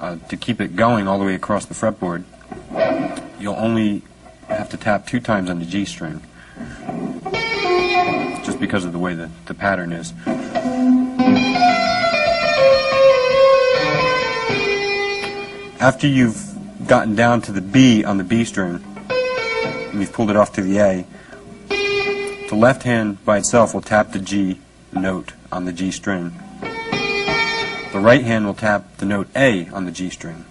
To keep it going all the way across the fretboard, you'll only have to tap 2 times on the G string, just because of the way the pattern is. After you've gotten down to the B on the B string, and you've pulled it off to the A, the left hand by itself will tap the G note on the G string. The right hand will tap the note A on the G string.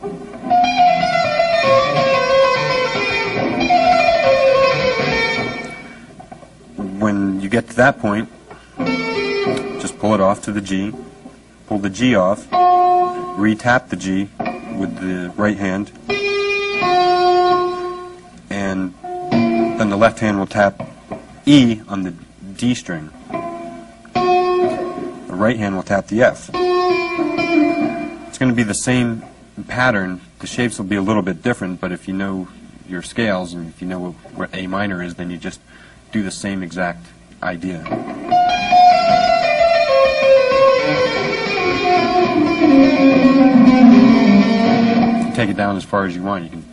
When you get to that point, just pull it off to the G, pull the G off, re-tap the G with the right hand, and then the left hand will tap E on the D string. The right hand will tap the F. It's going to be the same pattern. The shapes will be a little bit different, but if you know your scales and if you know what A minor is, then you just do the same exact idea. Take it down as far as you want. You can,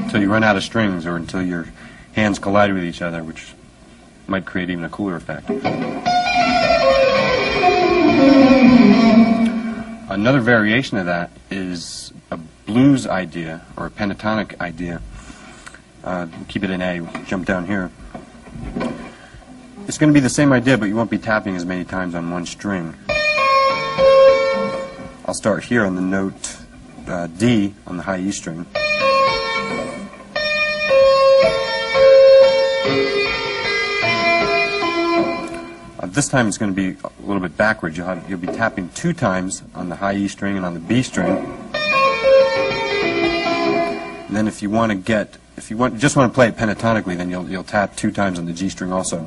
until you run out of strings, or until your hands collide with each other, which might create even a cooler effect. Another variation of that is a blues idea, or a pentatonic idea. Keep it in A, jump down here. It's going to be the same idea, but you won't be tapping as many times on one string. I'll start here on the note D on the high E string. This time it's going to be a little bbit backwards. You'll be tapping 2 times on the high E string and on the B string. And then if you just want to play it pentatonically, then you'll tap 2 times on the G string also.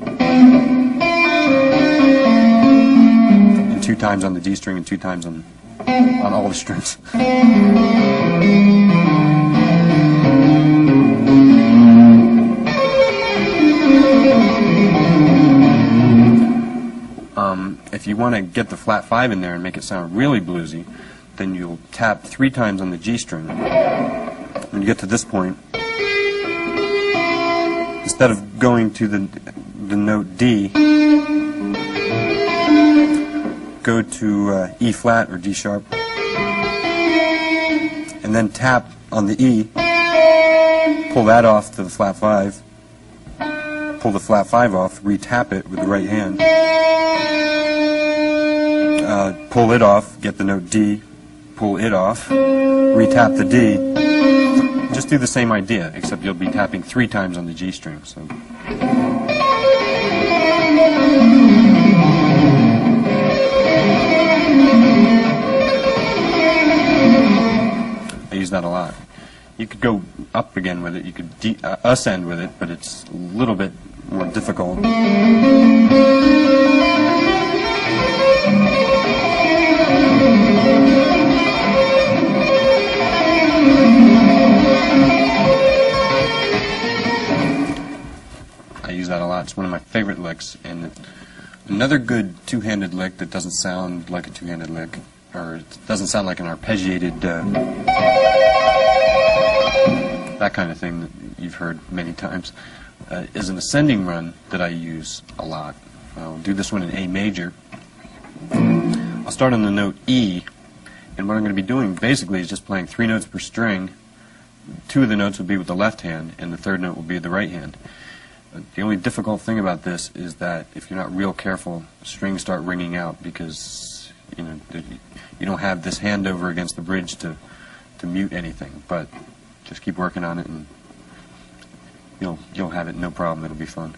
And 2 times on the D string and 2 times on all the strings. If you want to get the flat 5 in there and make it sound really bluesy, then you'll tap 3 times on the G string. When you get to this point, instead of going to the note D, go to E flat or D sharp, and then tap on the E, pull that off to the flat 5, pull the flat 5 off, re-tap it with the right hand, pull it off, get the note D, pull it off, re-tap the D. Just do the same idea, except you'll be tapping 3 times on the G string. So. I use that a lot. You could go up again with it, you could ascend with it, but it's a little bit more difficult. I use that a lot. It's one of my favorite licks. And another good two-handed lick that doesn't sound like a two-handed lick, or it doesn't sound like an arpeggiated, that kind of thing that you've heard many times, is an ascending run that I use a lot. I'll do this one in A major. I'll start on the note E, and what I'm going to be doing basically is just playing 3 notes per string. 2 of the notes will be with the left hand, and the 3rd note will be with the right hand. The only difficult thing about this is that if you're not real careful, strings start ringing out because you don't have this hand over against the bridge to mute anything. But just keep working on it, and you'll have it no problem. It'll be fun.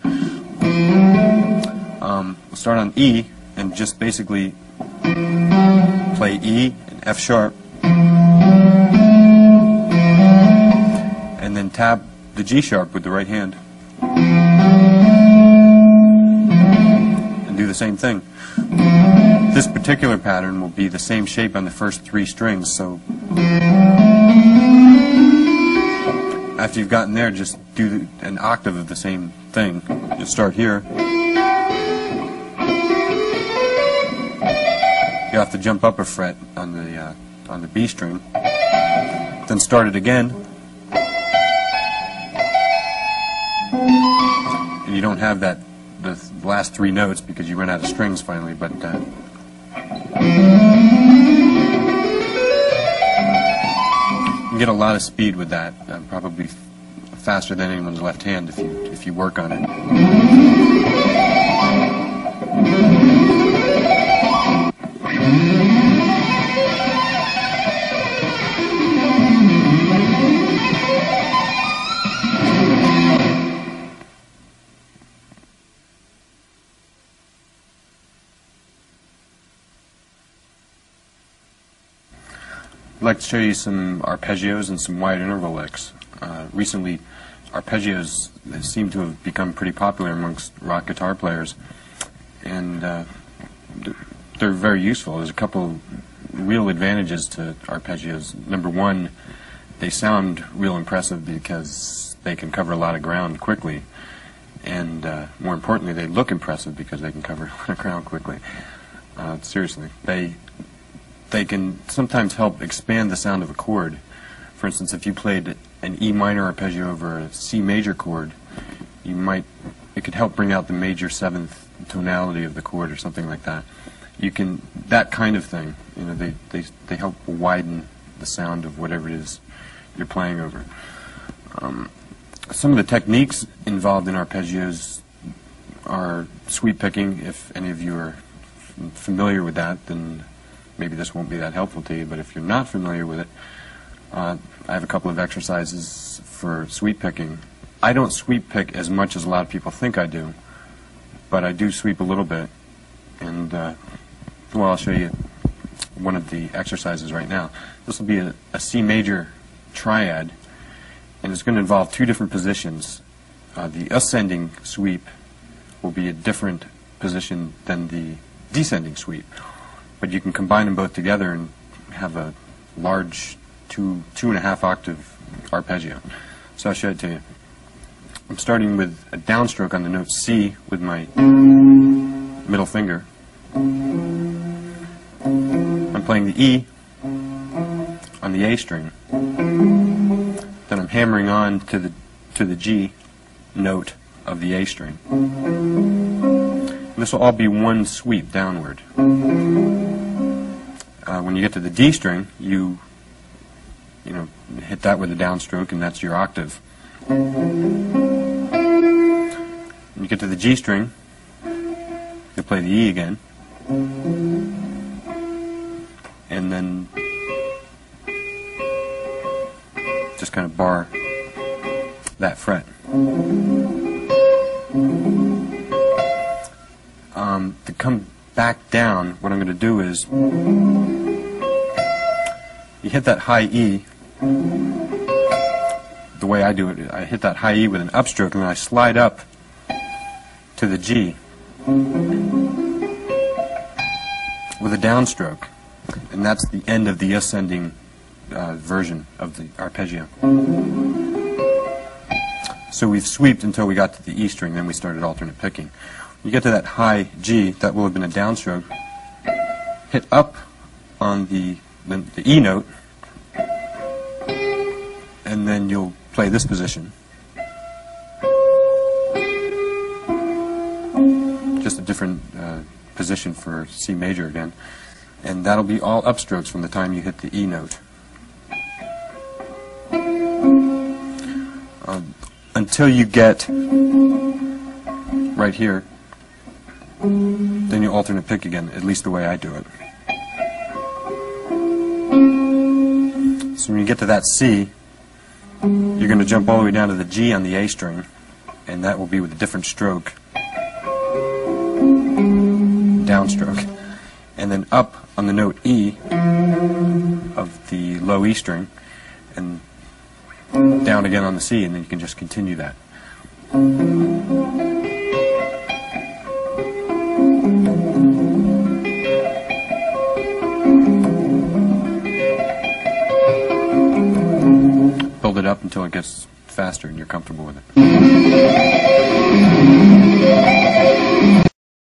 We'll start on E and just basically play E and F sharp, and then tap the G sharp with the right hand. And do the same thing. This particular pattern will be the same shape on the first 3 strings, so after you've gotten there, just do an octave of the same thing. You'll start here. you have to jump up a fret on the B string, then start it again, and you don't have the last three notes because you run out of strings finally, but you get a lot of speed with that, probably faster than anyone's left hand if you work on it. I'd like to show you some arpeggios and some wide interval licks. Recently, arpeggios seem to have become pretty popular amongst rock guitar players, and they're very useful. There's a couple real advantages to arpeggios. Number one, they sound real impressive because they can cover a lot of ground quickly, and more importantly, they look impressive because they can cover a lot of ground quickly. Seriously, they can sometimes help expand the sound of a chord. For instance, if you played an E minor arpeggio over a C major chord, it could help bring out the major seventh tonality of the chord or something like that. That kind of thing, they help widen the sound of whatever it is you're playing over. Some of the techniques involved in arpeggios are sweep picking. If any of you are familiar with that, then maybe this won't be that helpful to you, but if you're not familiar with it, I have a couple of exercises for sweep picking. I don't sweep pick as much as a lot of people think I do, but I do sweep a little bit, and well, I'll show you one of the exercises right now. This will be a C major triad, and it's going to involve two different positions. The ascending sweep will be a different position than the descending sweep, but you can combine them both together and have a large 2.5 octave arpeggio. So I'll show it to you. I'm starting with a downstroke on the note C with my middle finger. I'm playing the E on the A string. Then I'm hammering on to the G note of the A string. And this will all be one sweep downward. When you get to the D string, you hit that with a downstroke, and that's your octave. When you get to the G string, you play the E again, and then just kind of bar that fret. To come back down, what I'm going to do is you hit that high E. The way I do it, I hit that high E with an upstroke, and then I slide up to the G with a downstroke, and that's the end of the ascending version of the arpeggio. So we've sweeped until we got to the E string, then we started alternate picking. When you get to that high G, that will have been a downstroke. Hit up on the E note, and then you'll play this position. Just a different position for C major again. And that'll be all upstrokes from the time you hit the E note. Until you get right here, then you alternate pick again, at least the way I do it. So when you get to that C, you're going to jump all the way down to the G on the A string, and that will be with a different stroke, downstroke, and then up on the note E of the low E string, and down again on the C, and then you can just continue that. Build it up until it gets faster and you're comfortable with it.